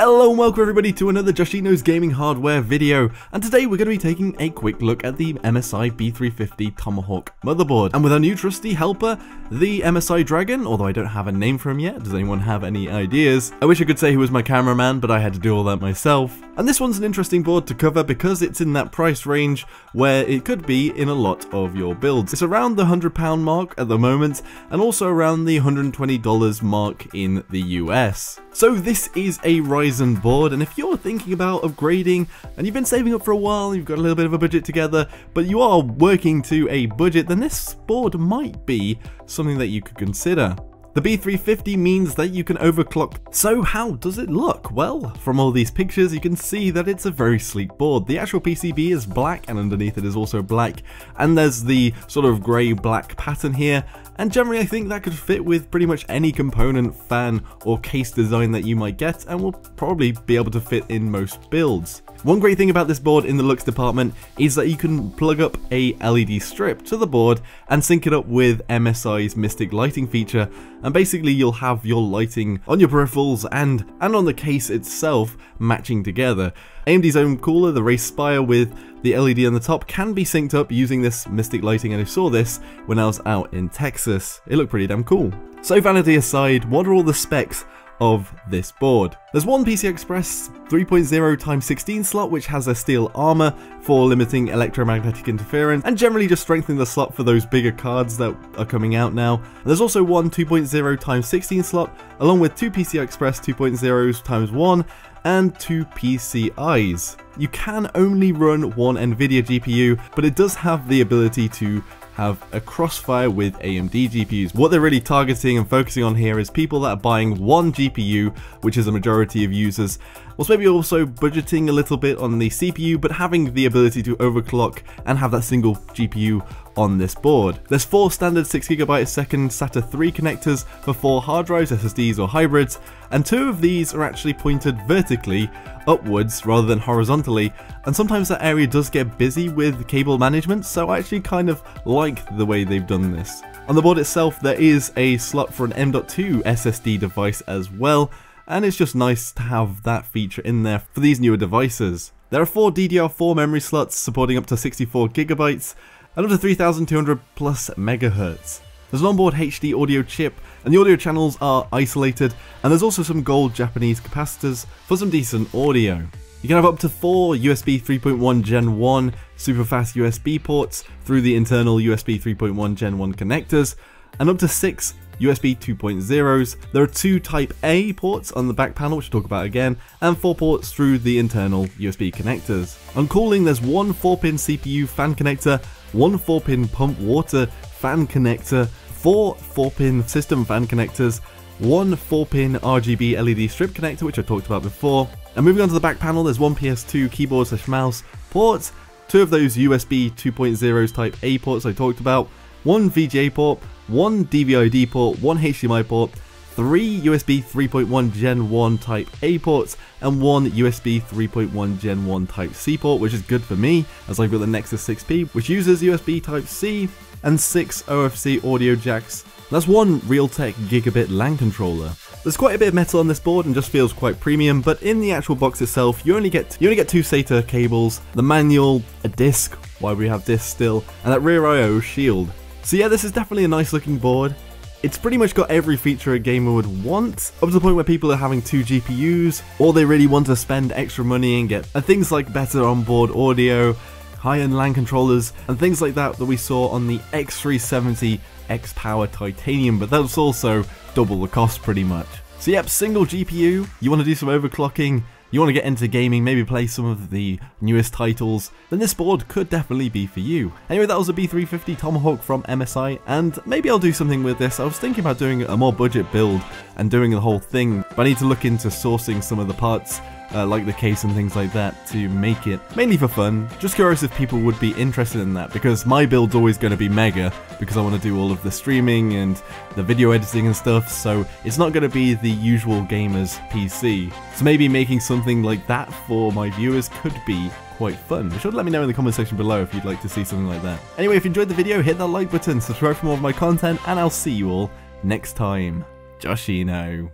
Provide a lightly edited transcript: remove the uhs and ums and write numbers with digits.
Hello and welcome everybody to another Joshino's Gaming Hardware video, and today we're going to be taking a quick look at the MSI B350 Tomahawk motherboard. And with our new trusty helper, the MSI Dragon, although I don't have a name for him yet. Does anyone have any ideas? I wish I could say he was my cameraman, but I had to do all that myself. And this one's an interesting board to cover because it's in that price range where it could be in a lot of your builds. It's around the £100 mark at the moment, and also around the $120 mark in the US. So this is a Ryzen board, and if you're thinking about upgrading and you've been saving up for a while, you've got a little bit of a budget together, but you are working to a budget, then this board might be something that you could consider. The B350 means that you can overclock. So how does it look? Well, from all these pictures you can see that it's a very sleek board. The actual PCB is black and underneath it is also black, and there's the sort of grey-black pattern here, and generally I think that could fit with pretty much any component, fan or case design that you might get, and will probably be able to fit in most builds. One great thing about this board in the looks department is that you can plug up a LED strip to the board and sync it up with MSI's Mystic lighting feature, and basically you'll have your lighting on your peripherals and on the case itself matching together. AMD's own cooler, the Race Spire with the LED on the top, can be synced up using this Mystic lighting, and I saw this when I was out in Texas. It looked pretty damn cool. So vanity aside, what are all the specs of this board? There's one PCI Express 3.0x16 slot which has a steel armor for limiting electromagnetic interference and generally just strengthening the slot for those bigger cards that are coming out now. And there's also one 2.0x16 slot along with two PCI Express 2.0x1 and two PCIs. You can only run one NVIDIA GPU, but it does have the ability to have a crossfire with AMD GPUs. What they're really targeting and focusing on here is people that are buying one GPU, which is a majority of users, whilst maybe also budgeting a little bit on the CPU, but having the ability to overclock and have that single GPU on this board. There's 4 standard 6GB a second SATA 3 connectors for 4 hard drives, SSDs or hybrids, and 2 of these are actually pointed vertically upwards rather than horizontally, and sometimes that area does get busy with cable management, so I actually kind of like the way they've done this. On the board itself there is a slot for an M.2 SSD device as well, and it's just nice to have that feature in there for these newer devices. There are 4 DDR4 memory slots supporting up to 64GB and up to 3200 plus megahertz. There's an onboard HD audio chip, and the audio channels are isolated, and there's also some gold Japanese capacitors for some decent audio. You can have up to 4 USB 3.1 Gen 1 super fast USB ports through the internal USB 3.1 Gen 1 connectors, and up to 6 USB 2.0s. There are 2 Type A ports on the back panel, which we'll talk about again, and 4 ports through the internal USB connectors. On cooling, there's one 4-pin CPU fan connector, one 4-pin pump water fan connector, 4 4-pin system fan connectors, one 4-pin RGB LED strip connector, which I talked about before. And moving on to the back panel, there's one PS2 keyboard/mouse port, 2 of those USB 2.0s Type A ports I talked about, one VGA port, one DVI-D port, one HDMI port, 3 USB 3.1 Gen 1 Type A ports, and one USB 3.1 Gen 1 Type C port, which is good for me as I've got the Nexus 6P, which uses USB Type C, and 6 OFC audio jacks. That's one Realtek Gigabit LAN controller. There's quite a bit of metal on this board and just feels quite premium, but in the actual box itself you only get 2 SATA cables, the manual, a disc, why we have discs still, and that rear I/O shield. So yeah, this is definitely a nice looking board. It's pretty much got every feature a gamer would want, up to the point where people are having 2 GPUs, or they really want to spend extra money and get things like better onboard audio, high-end LAN controllers, and things like that we saw on the X370 X-Power Titanium, but that's also double the cost pretty much. So yep, single GPU, you want to do some overclocking, you want to get into gaming, maybe play some of the newest titles, then this board could definitely be for you. Anyway, that was a B350 Tomahawk from MSI, and maybe I'll do something with this. I was thinking about doing a more budget build and doing the whole thing, but I need to look into sourcing some of the parts, like the case and things like that, to make it mainly for fun. Just curious if people would be interested in that, because my build's always going to be mega, because I want to do all of the streaming and the video editing and stuff, so it's not going to be the usual gamer's PC. So maybe making something like that for my viewers could be quite fun. Be sure to let me know in the comment section below if you'd like to see something like that. Anyway, if you enjoyed the video, hit that like button, subscribe for more of my content, and I'll see you all next time. Joshino.